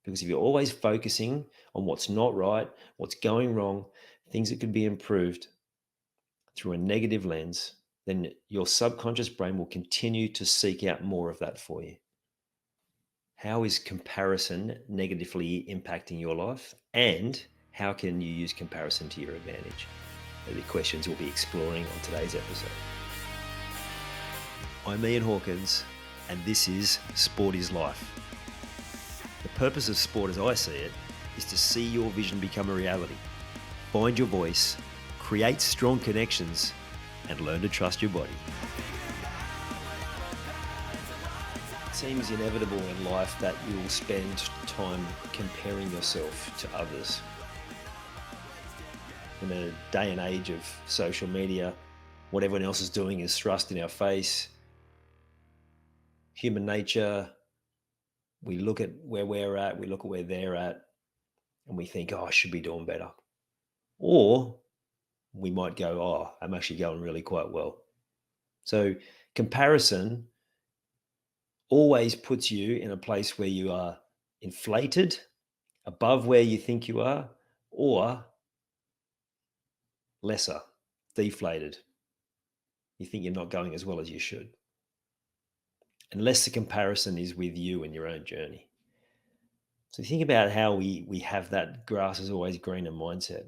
Because if you're always focusing on what's not right, what's going wrong, things that could be improved through a negative lens, then your subconscious brain will continue to seek out more of that for you. How is comparison negatively impacting your life? And how can you use comparison to your advantage? They're the questions we'll be exploring on today's episode. I'm Ian Hawkins, and this is Sport is Life. The purpose of sport, as I see it, is to see your vision become a reality, find your voice, create strong connections, and learn to trust your body. It seems inevitable in life that you will spend time comparing yourself to others. In a day and age of social media, what everyone else is doing is thrust in our face. Human nature, we look at where we're at, we look at where they're at, and we think, oh, I should be doing better. Or we might go, oh, I'm actually going really quite well. So comparison always puts you in a place where you are inflated, above where you think you are, or lesser, deflated. You think you're not going as well as you should. Unless the comparison is with you and your own journey. So think about how we have that grass is always greener mindset.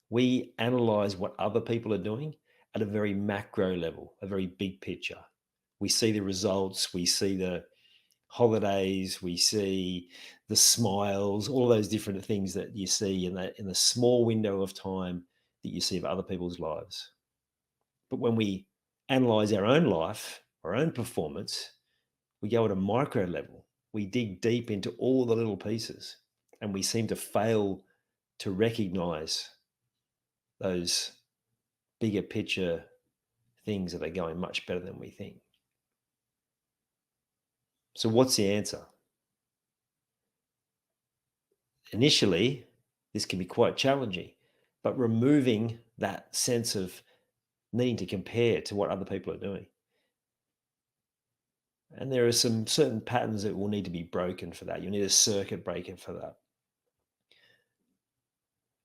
We analyze what other people are doing at a very macro level, a very big picture. We see the results, we see the holidays, we see the smiles, all those different things that you see in the small window of time that you see of other people's lives. But when we analyze our own life, our own performance, we go at a micro level. We dig deep into all the little pieces, and we seem to fail to recognize those bigger picture things that are going much better than we think. So what's the answer? Initially, this can be quite challenging, but removing that sense of needing to compare to what other people are doing. And there are some certain patterns that will need to be broken for that. You need a circuit breaker for that.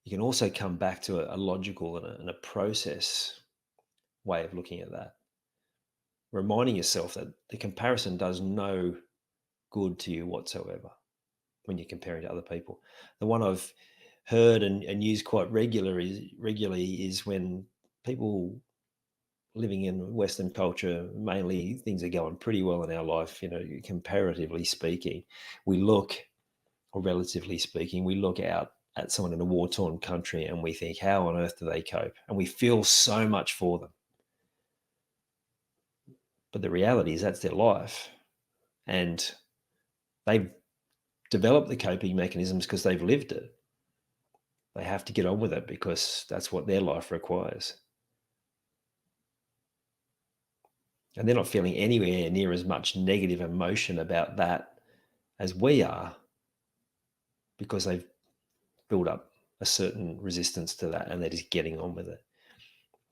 You can also come back to a logical and a process way of looking at that. Reminding yourself that the comparison does no good to you whatsoever when you're comparing to other people. The one I've heard and used quite regularly is when people living in Western culture, mainly things are going pretty well in our life, comparatively speaking. We look, or relatively speaking, we look out at someone in a war-torn country and we think, how on earth do they cope? And we feel so much for them. But the reality is that's their life. And they've developed the coping mechanisms because they've lived it. They have to get on with it because that's what their life requires. And they're not feeling anywhere near as much negative emotion about that as we are because they've built up a certain resistance to that and they're just getting on with it.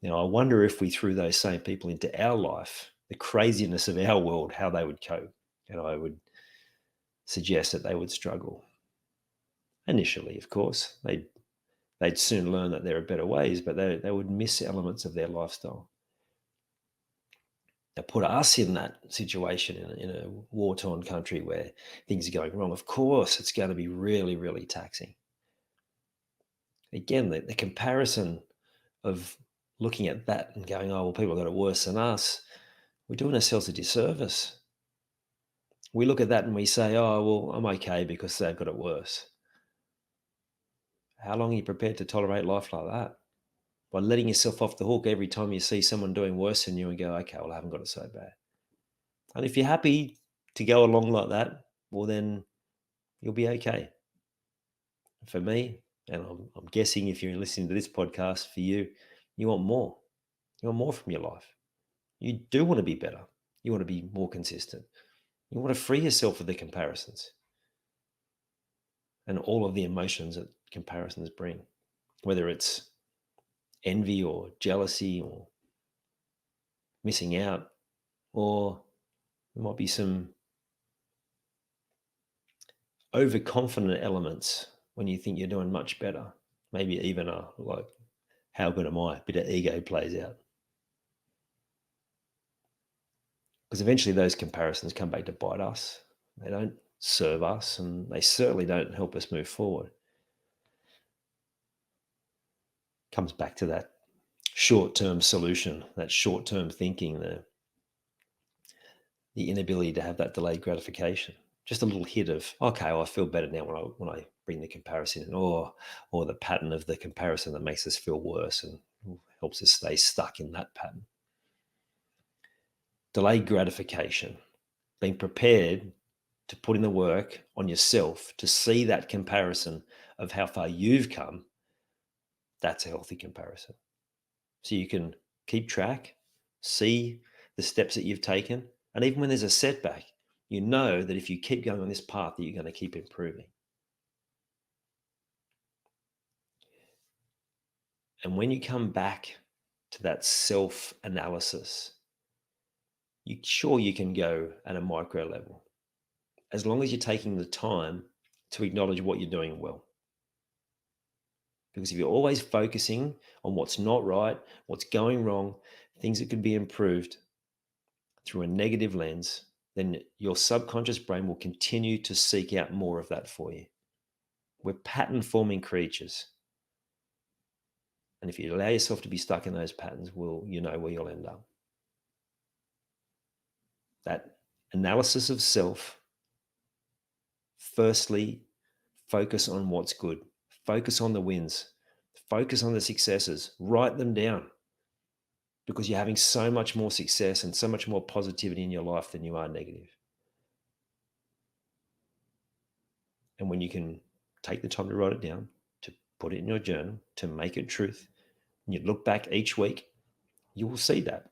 Now, I wonder if we threw those same people into our life, the craziness of our world, how they would cope. And I would suggest that they would struggle. Initially, of course, they'd soon learn that there are better ways, but they would miss elements of their lifestyle. Now, put us in that situation in a war-torn country where things are going wrong. Of course, it's going to be really, really taxing. Again, the comparison of looking at that and going, oh, well, people have got it worse than us, we're doing ourselves a disservice. We look at that and we say, oh, well, I'm okay because they've got it worse. How long are you prepared to tolerate life like that? By letting yourself off the hook every time you see someone doing worse than you and go, okay, well, I haven't got it so bad. And if you're happy to go along like that, well, then you'll be okay. For me, and I'm guessing if you're listening to this podcast, for you, you want more. You want more from your life. You do want to be better. You want to be more consistent. You want to free yourself of the comparisons and all of the emotions that comparisons bring, whether it's envy or jealousy or missing out, or there might be some overconfident elements when you think you're doing much better. Maybe even like, how good am I? A bit of ego plays out. Because eventually those comparisons come back to bite us. They don't serve us, and they certainly don't help us move forward. Comes back to that short-term solution, that short-term thinking, the inability to have that delayed gratification. Just a little hit of, okay, well, I feel better now when I bring the comparison in, or the pattern of the comparison that makes us feel worse and helps us stay stuck in that pattern. Delayed gratification, being prepared to put in the work on yourself to see that comparison of how far you've come, that's a healthy comparison. So you can keep track, see the steps that you've taken, and even when there's a setback, you know that if you keep going on this path, that you're going to keep improving. And when you come back to that self-analysis, you can go at a micro level, as long as you're taking the time to acknowledge what you're doing well. Because if you're always focusing on what's not right, what's going wrong, things that could be improved through a negative lens, then your subconscious brain will continue to seek out more of that for you. We're pattern-forming creatures. And if you allow yourself to be stuck in those patterns, you know where you'll end up. That analysis of self, firstly, focus on what's good. Focus on the wins. Focus on the successes. Write them down, because you're having so much more success and so much more positivity in your life than you are negative. And when you can take the time to write it down, to put it in your journal, to make it truth, and you look back each week, you will see that.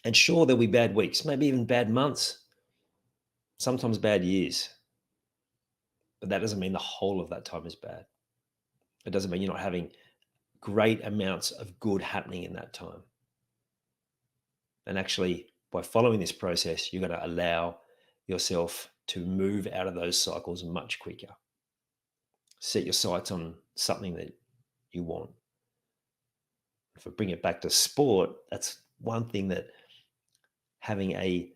And sure, there'll be bad weeks, maybe even bad months, sometimes bad years. But that doesn't mean the whole of that time is bad. It doesn't mean you're not having great amounts of good happening in that time. And actually, by following this process, you're going to allow yourself to move out of those cycles much quicker. Set your sights on something that you want. If I bring it back to sport, that's one thing that having a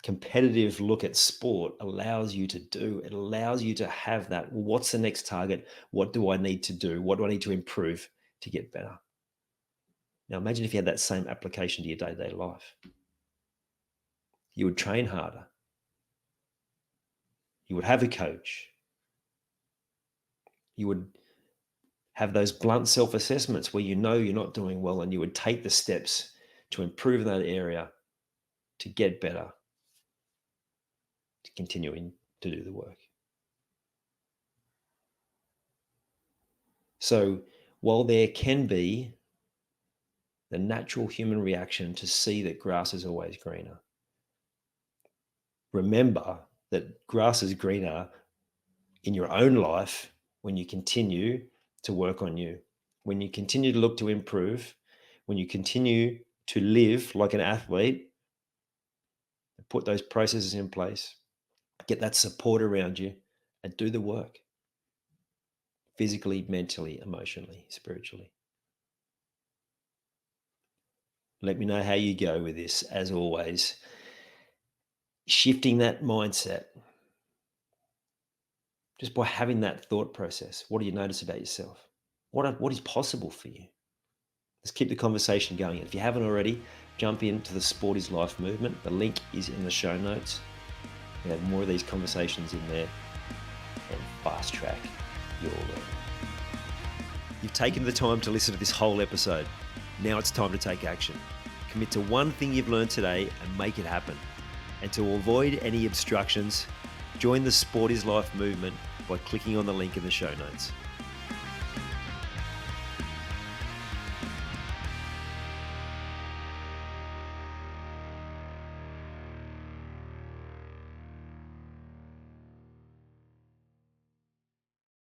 competitive look at sport allows you to do. It allows you to have that, well, what's the next target? What do I need to do? What do I need to improve to get better? Now imagine if you had that same application to your day-to-day life. You would train harder. You would have a coach. You would have those blunt self-assessments where you know you're not doing well, and you would take the steps to improve in that area, to get better, to continuing to do the work. So while there can be the natural human reaction to see that grass is always greener, remember that grass is greener in your own life when you continue to work on you, when you continue to look to improve, when you continue to live like an athlete, put those processes in place, get that support around you, and do the work physically, mentally, emotionally, spiritually. Let me know how you go with this. As always, shifting that mindset just by having that thought process. What do you notice about yourself? What is possible for you? Let's keep the conversation going. If you haven't already, jump into the Sport is Life movement. The link is in the show notes. We have more of these conversations in there and fast track your learning. You've taken the time to listen to this whole episode. Now it's time to take action. Commit to one thing you've learned today and make it happen. And to avoid any obstructions, join the Sport is Life movement by clicking on the link in the show notes.